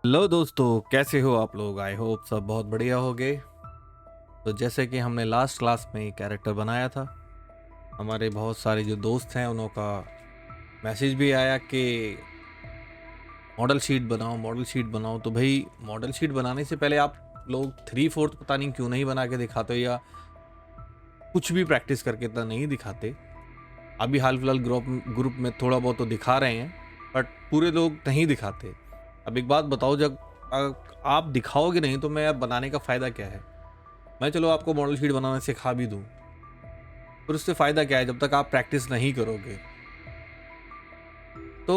Hello दोस्तों, कैसे हो आप लोग। आई होप सब बहुत बढ़िया होगे। तो जैसे कि हमने लास्ट क्लास में कैरेक्टर बनाया था, हमारे बहुत सारे जो दोस्त हैं उनका मैसेज भी आया कि मॉडल शीट बनाओ। तो भाई मॉडल शीट बनाने से पहले आप लोग 3/4 पता नहीं क्यों नहीं बना के दिखाते, या कुछ भी प्रैक्टिस करके इतना नहीं दिखाते। अभी हाल फिलहाल ग्रुप में थोड़ा बहुत तो दिखा रहे हैं, बट पूरे लोग नहीं दिखाते। अब एक बात बताओ, जब आप दिखाओगे नहीं तो मैं बनाने का फ़ायदा क्या है। मैं चलो आपको मॉडल शीट बनाना सिखा भी दूं, पर उससे फ़ायदा क्या है जब तक आप प्रैक्टिस नहीं करोगे। तो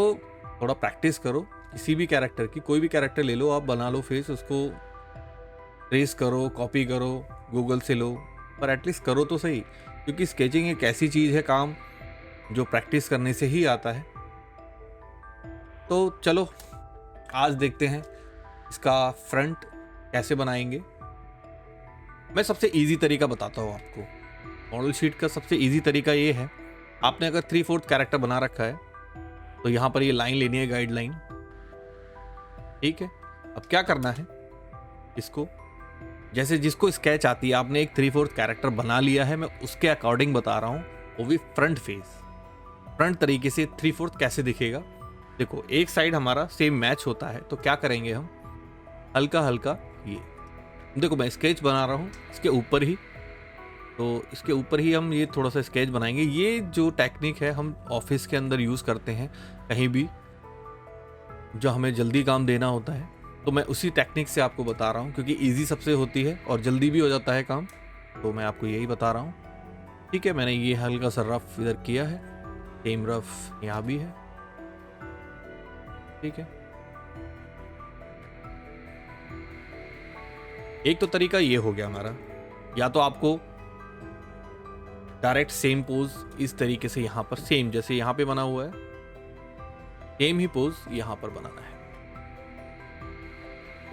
थोड़ा प्रैक्टिस करो, किसी भी कैरेक्टर की, कोई भी कैरेक्टर ले लो, आप बना लो फेस, उसको ट्रेस करो, कॉपी करो, गूगल से लो, पर एटलीस्ट करो तो सही। क्योंकि स्केचिंग एक ऐसी चीज़ है, काम जो प्रैक्टिस करने से ही आता है। तो चलो आज देखते हैं इसका फ्रंट कैसे बनाएंगे। मैं सबसे इजी तरीका बताता हूँ आपको। मॉडल शीट का सबसे इजी तरीका ये है, आपने अगर 3/4 कैरेक्टर बना रखा है तो यहाँ पर ये लाइन लेनी है, गाइडलाइन। ठीक है, अब क्या करना है, इसको जैसे जिसको स्केच आती है, आपने एक 3/4 कैरेक्टर बना लिया है, मैं उसके अकॉर्डिंग बता रहा हूँ, वो भी फ्रंट फेस। फ्रंट तरीके से 3/4 कैसे दिखेगा। देखो, एक साइड हमारा सेम मैच होता है, तो क्या करेंगे हम, हल्का हल्का ये देखो, मैं स्केच बना रहा हूँ इसके ऊपर ही, तो इसके ऊपर ही हम ये थोड़ा सा स्केच बनाएंगे। ये जो टेक्निक है हम ऑफिस के अंदर यूज़ करते हैं, कहीं भी जो हमें जल्दी काम देना होता है, तो मैं उसी टेक्निक से आपको बता रहा हूँ, क्योंकि इजी सबसे होती है और जल्दी भी हो जाता है काम, तो मैं आपको यही बता रहा हूँ। ठीक है, मैंने ये हल्का सा रफ इधर किया है, सेम रफ यहाँ भी है। ठीक है, एक तो तरीका ये हो गया हमारा, या तो आपको डायरेक्ट सेम पोज इस तरीके से यहाँ पर, सेम जैसे यहाँ पे बना हुआ है, सेम ही पोज यहाँ पर बनाना है,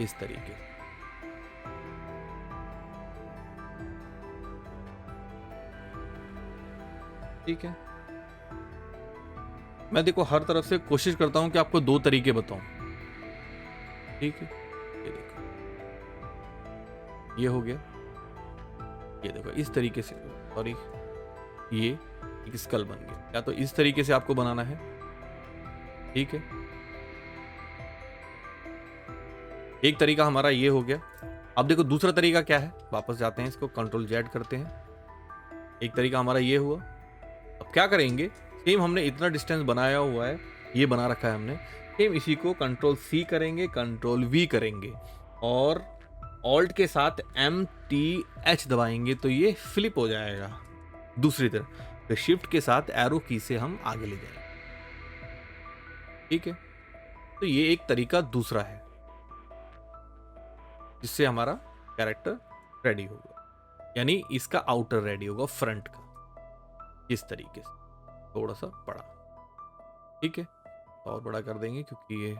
इस तरीके। ठीक है, मैं देखो हर तरफ से कोशिश करता हूँ कि आपको 2 तरीके बताऊं। ठीक है, ये देखो, ये हो गया, ये देखो इस तरीके से, सॉरी, ये एक स्कल बन गया। या तो इस तरीके से आपको बनाना है। ठीक है, एक तरीका हमारा ये हो गया। अब देखो दूसरा तरीका क्या है, वापस जाते हैं, इसको कंट्रोल जेड करते हैं। एक तरीका हमारा ये हुआ। अब क्या करेंगे, सेम हमने इतना डिस्टेंस बनाया हुआ है, ये बना रखा है हमने, सेम इसी को कंट्रोल सी करेंगे, कंट्रोल वी करेंगे, और ऑल्ट के साथ MTH दबाएंगे तो ये फ्लिप हो जाएगा दूसरी तरफ। फिर शिफ्ट के साथ एरो की से हम आगे ले जाएंगे। ठीक है, तो ये एक तरीका दूसरा है, जिससे हमारा कैरेक्टर रेडी होगा, यानी इसका आउटर रेडी होगा फ्रंट का, इस तरीके से, थोड़ा सा बड़ा। ठीक है, और बड़ा कर देंगे क्योंकि ये,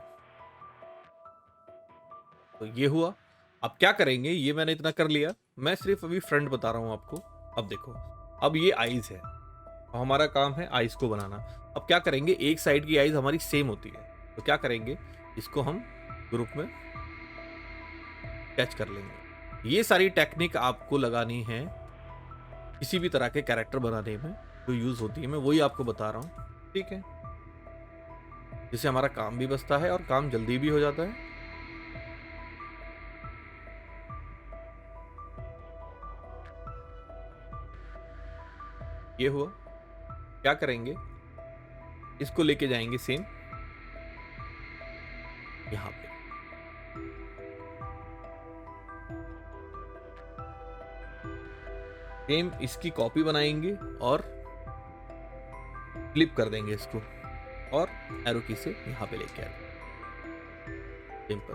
तो ये हुआ। अब क्या करेंगे, ये मैंने इतना कर लिया, मैं सिर्फ अभी फ्रंट बता रहा हूं आपको। अब देखो, अब ये आईज है, अब हमारा काम है आईज को बनाना। अब क्या करेंगे, एक साइड की आईज हमारी सेम होती है, तो क्या करेंगे, इसको हम ग्रुप में टच कर लेंगे। ये सारी टेक्निक आपको लगानी है किसी भी तरह के कैरेक्टर बनाने में जो यूज होती है, मैं वही आपको बता रहा हूँ। ठीक है, जिससे हमारा काम भी बचता है और काम जल्दी भी हो जाता है। ये हुआ, क्या करेंगे, इसको लेके जाएंगे सेम यहां पे, सेम इसकी कॉपी बनाएंगे और फ्लिप कर देंगे इसको, और एरो की से यहां पे लेके आएंगे। सिंपल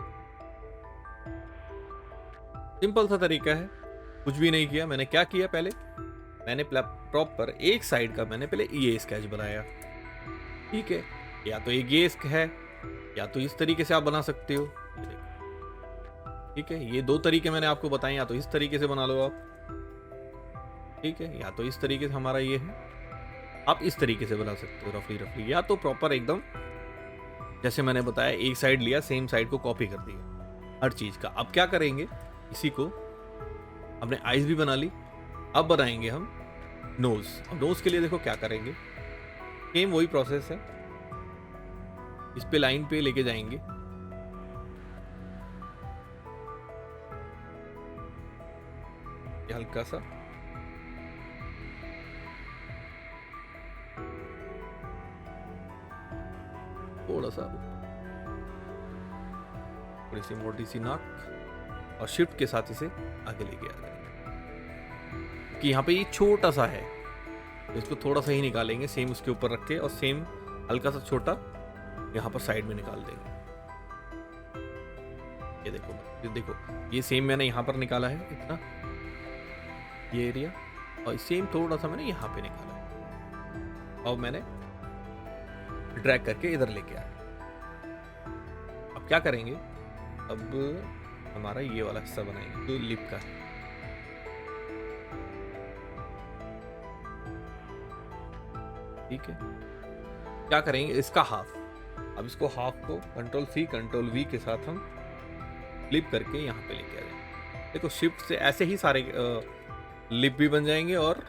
सिंपल सा तरीका है, कुछ भी नहीं किया। मैंने क्या किया, पहले मैंने प्रॉपर एक साइड का मैंने पहले ये स्केच बनाया। ठीक है, या तो एक ये है, या तो इस तरीके से आप बना सकते हो। ठीक है, ये 2 तरीके मैंने आपको बताए, या तो इस तरीके से बना लो आप। ठीक है, या तो इस तरीके से हमारा ये है, आप इस तरीके से बना सकते हो रफली रफली, या तो प्रॉपर एकदम जैसे मैंने बताया एक साइड लिया, सेम साइड को कॉपी कर दिया हर चीज़ का। अब क्या करेंगे, इसी को हमने आईज भी बना ली, अब बनाएंगे हम नोज। अब नोज के लिए देखो क्या करेंगे, सेम वही प्रोसेस है, इस पे लाइन पे लेके जाएंगे, ये हल्का सा थोड़ा सा थोड़ी सी मोटी सी नाक और शिफ्ट के साथ इसे आगे लेके आ जाएंगे कि यहाँ पे ये छोटा सा है, तो इसको थोड़ा सा ही निकालेंगे, सेम उसके ऊपर रख के, और सेम हल्का सा छोटा यहाँ पर साइड में निकाल देंगे। ये देखो ये सेम मैंने यहाँ पर निकाला है इतना, ये एरिया, और सेम थोड़ा सा मैंने यहाँ पे निकाला है, और मैंने ड्रैग करके इधर लेके आया। अब क्या करेंगे, अब हमारा ये वाला हिस्सा बनाएंगे जो लिप का है। ठीक है, क्या करेंगे, इसका हाफ, अब इसको हाफ को कंट्रोल सी कंट्रोल वी के साथ हम फ्लिप करके यहाँ पे लेके आ जाएंगे। देखो शिफ्ट से ऐसे ही सारे लिप भी बन जाएंगे और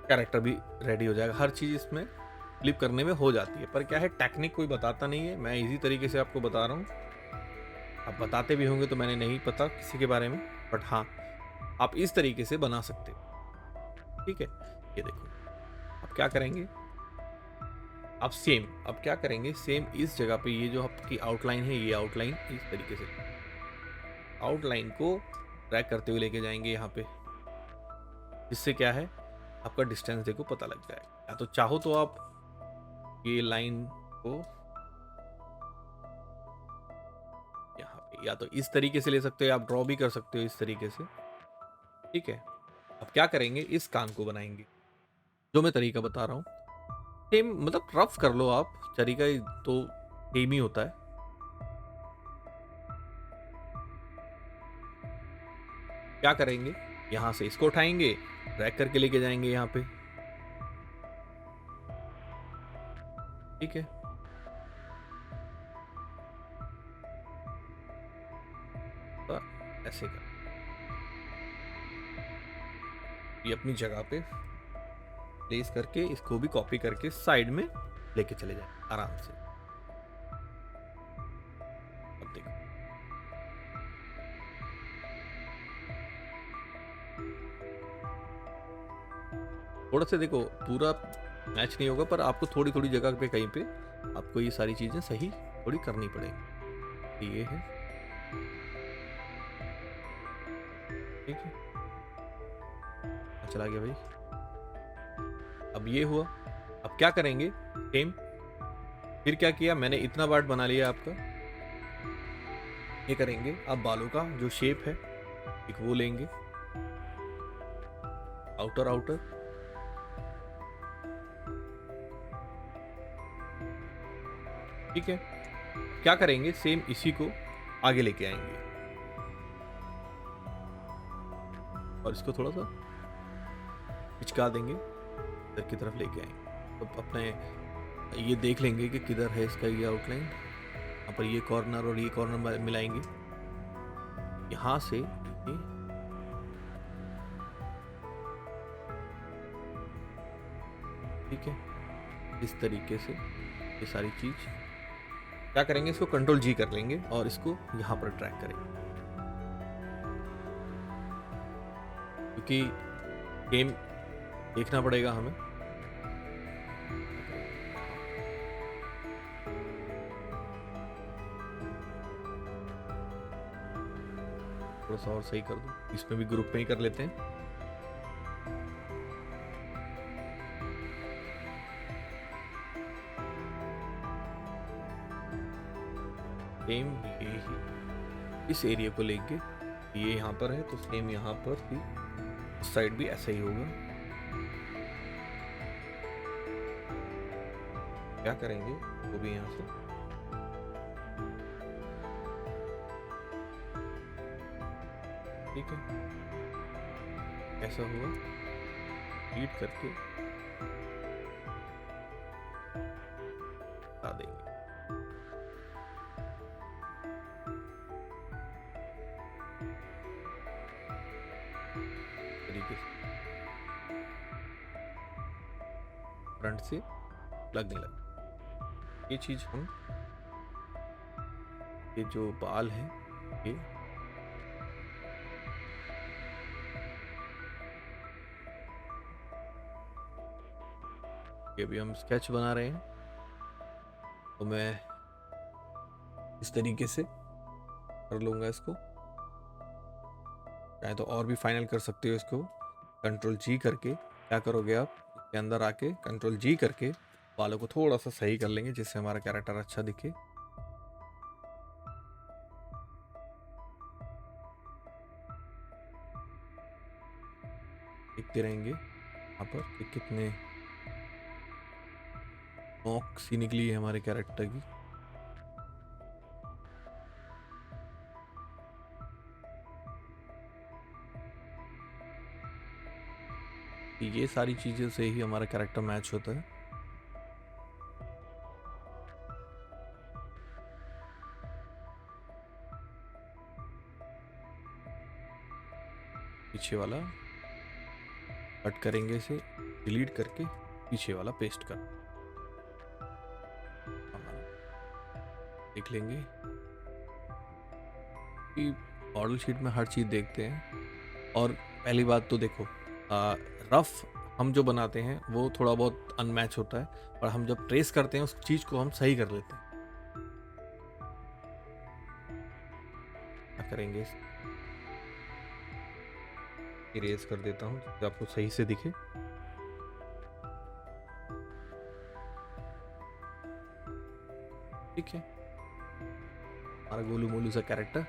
कैरेक्टर भी रेडी हो जाएगा। हर चीज़ इसमें फ्लिप करने में हो जाती है, पर क्या है टेक्निक कोई बताता नहीं है, मैं इजी तरीके से आपको बता रहा हूँ। आप बताते भी होंगे तो मैंने नहीं पता किसी के बारे में, बट हाँ आप इस तरीके से बना सकते हो। ठीक है, ये देखो अब क्या करेंगे, अब सेम, अब क्या करेंगे, सेम इस जगह पे ये जो आपकी आउटलाइन है, ये आउटलाइन इस तरीके से आउटलाइन को ट्रैक करते हुए लेके जाएंगे यहाँ पे, जिससे क्या है आपका डिस्टेंस देखो पता लग जाएगा। या तो चाहो तो आप ये लाइन को यहाँ पे या तो इस तरीके से ले सकते हो, आप ड्रॉ भी कर सकते हो इस तरीके से। ठीक है, अब क्या करेंगे, इस कान को बनाएंगे जो मैं तरीका बता रहा हूँ, सेम मतलब रफ कर लो आप, तरीका तो सेम ही होता है। क्या करेंगे, यहां से इसको उठाएंगे, ड्रैग करके लेके जाएंगे यहाँ पे। ठीक है, तो ऐसे कर ये अपनी जगह पे प्लेस करके इसको भी कॉपी करके साइड में लेके चले जाए आराम से। अब देखो थोड़ा सा देखो पूरा मैच नहीं होगा, पर आपको थोड़ी थोड़ी जगह पे कहीं पे आपको ये सारी चीजें सही थोड़ी करनी पड़ेगी। ये है, ठीक है, चला गया भाई। अब ये हुआ, अब क्या करेंगे सेम, फिर क्या किया मैंने, इतना पार्ट बना लिया आपका। ये करेंगे अब बालों का जो शेप है एक वो लेंगे, आउटर आउटर, ठीक है। क्या करेंगे, सेम इसी को आगे लेके आएंगे और इसको थोड़ा सा पिचका देंगे, इधर की तरफ लेके आएंगे। तो अपने ये देख लेंगे कि किधर है इसका ये आउटलाइन, यहाँ पर ये कॉर्नर और ये कॉर्नर मिलाएंगे, यहाँ से ये ठीक है, इस तरीके से ये सारी चीज क्या करेंगे, इसको कंट्रोल जी कर लेंगे और इसको यहाँ पर ट्रैक करेंगे, क्योंकि गेम देखना पड़ेगा हमें। थोड़ा सा और सही कर दो, इसमें भी ग्रुप में ही कर लेते हैं। सेम ये ही इस एरिया को लेंगे, ये यहाँ पर है तो सेम यहाँ पर भी इस साइड भी ऐसा ही होगा। क्या करेंगे, वो भी यहाँ से ठीक है, ऐसा हुआ, हीट करके हटा देंगे। तरीके से फ्रंट से लगने लगे। ये चीज हम, ये जो बाल है ये अभी हम स्केच बना रहे हैं, तो मैं इस तरीके से कर लूँगा इसको। चाहे तो और भी फाइनल कर सकते हो इसको। कंट्रोल जी करके क्या करोगे आप, इसके अंदर आके कंट्रोल जी करके बालों को थोड़ा सा सही कर लेंगे जिससे हमारा कैरेक्टर अच्छा दिखे। देखते रहेंगे यहाँ पर कि कितने नोक सी निकली है हमारे कैरेक्टर की। ये सारी चीजें से ही हमारा कैरेक्टर मैच होता है। पीछे वाला कट करेंगे, इसे डिलीट करके पीछे वाला पेस्ट कर देख लेंगे कि मॉडल शीट में हर चीज देखते हैं। और पहली बात तो देखो, रफ हम जो बनाते हैं वो थोड़ा बहुत अनमैच होता है, पर हम जब ट्रेस करते हैं उस चीज को हम सही कर लेते हैं। क्या करेंगे, इरेज कर देता हूँ ताकि आपको सही से दिखे। ठीक है, हमारा गोलू मोलू सा कैरेक्टर।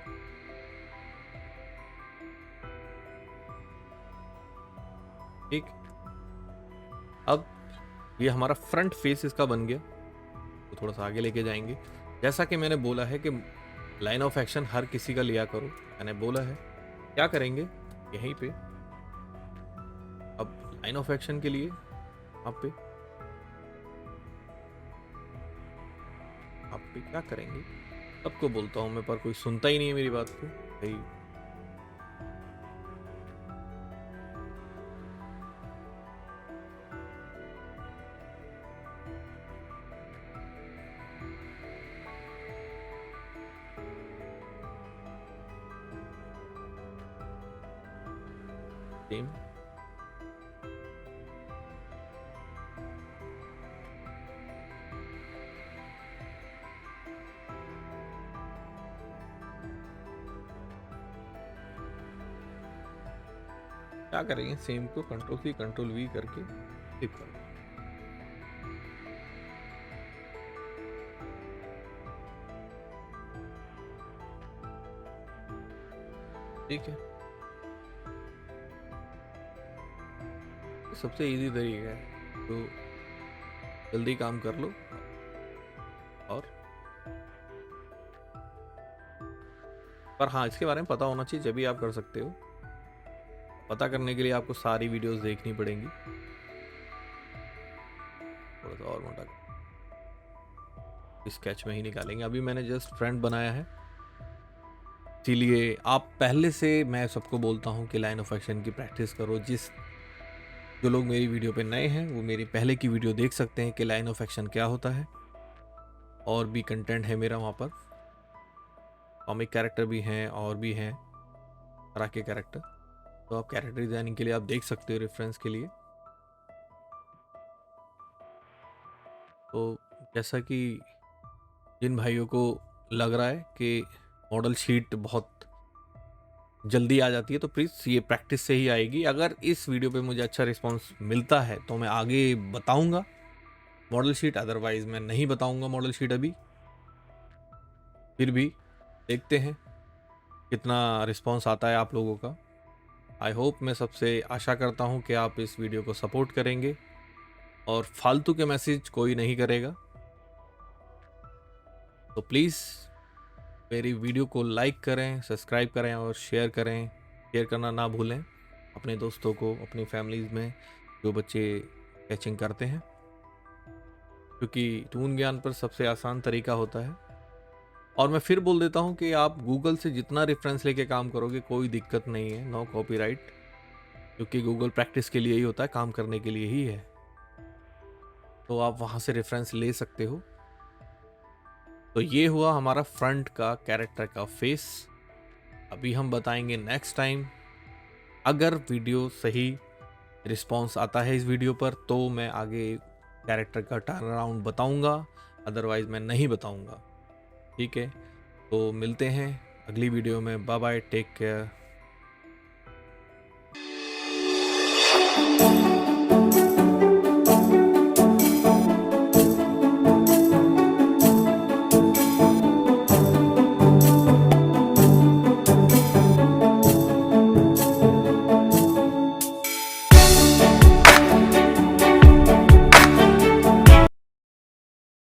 ठीक, अब ये हमारा फ्रंट फेस इसका बन गया, तो थोड़ा सा आगे लेके जाएंगे। जैसा कि मैंने बोला है कि लाइन ऑफ एक्शन हर किसी का लिया करो, मैंने बोला है। क्या करेंगे यहीं पे, अब लाइन ऑफ एक्शन के लिए आप पे क्या करेंगे, सबको बोलता हूं मैं पर कोई सुनता ही नहीं है मेरी बात को भाई। सेम क्या करेंगे, सेम को कंट्रोल सी कंट्रोल वी करके फ्लिप कर। ठीक है, सबसे इजी तरीका है, तो जल्दी काम कर लो। और पर हाँ, इसके बारे में पता होना चाहिए जब भी आप कर सकते हो। पता करने के लिए आपको सारी वीडियोस देखनी पड़ेंगी। थोड़ा सा और मोटा स्केच में ही निकालेंगे। अभी मैंने जस्ट फ्रंट बनाया है, इसीलिए आप पहले से, मैं सबको बोलता हूँ कि लाइन ऑफ एक्शन की प्रैक्टिस करो। जो लोग मेरी वीडियो पे नए हैं वो मेरी पहले की वीडियो देख सकते हैं कि लाइन ऑफ एक्शन क्या होता है। और भी कंटेंट है मेरा वहाँ पर, कॉमिक कैरेक्टर भी हैं और भी हैं तरह के कैरेक्टर, तो आप कैरेक्टर डिजाइनिंग के लिए आप देख सकते हो रेफरेंस के लिए। तो जैसा कि जिन भाइयों को लग रहा है कि मॉडल शीट बहुत जल्दी आ जाती है, तो प्लीज़ ये प्रैक्टिस से ही आएगी। अगर इस वीडियो पे मुझे अच्छा रिस्पांस मिलता है तो मैं आगे बताऊंगा मॉडल शीट, अदरवाइज मैं नहीं बताऊंगा मॉडल शीट अभी। फिर भी देखते हैं कितना रिस्पांस आता है आप लोगों का। आई होप, मैं सबसे आशा करता हूं कि आप इस वीडियो को सपोर्ट करेंगे और फालतू के मैसेज कोई नहीं करेगा। तो प्लीज़ मेरी वीडियो को लाइक करें, सब्सक्राइब करें और शेयर करें। शेयर करना ना भूलें अपने दोस्तों को, अपनी फैमिलीज़ में जो बच्चे स्केचिंग करते हैं, क्योंकि टून ज्ञान पर सबसे आसान तरीका होता है। और मैं फिर बोल देता हूँ कि आप गूगल से जितना रेफरेंस लेके काम करोगे कोई दिक्कत नहीं है, नो कॉपीराइट, क्योंकि गूगल प्रैक्टिस के लिए ही होता है, काम करने के लिए ही है। तो आप वहाँ से रेफरेंस ले सकते हो। तो ये हुआ हमारा फ्रंट का कैरेक्टर का फेस। अभी हम बताएंगे नेक्स्ट टाइम। अगर वीडियो सही रिस्पॉन्स आता है इस वीडियो पर तो मैं आगे कैरेक्टर का टर्न अराउंड बताऊँगा, अदरवाइज़ मैं नहीं बताऊँगा। ठीक है, तो मिलते हैं अगली वीडियो में। Bye bye, take care.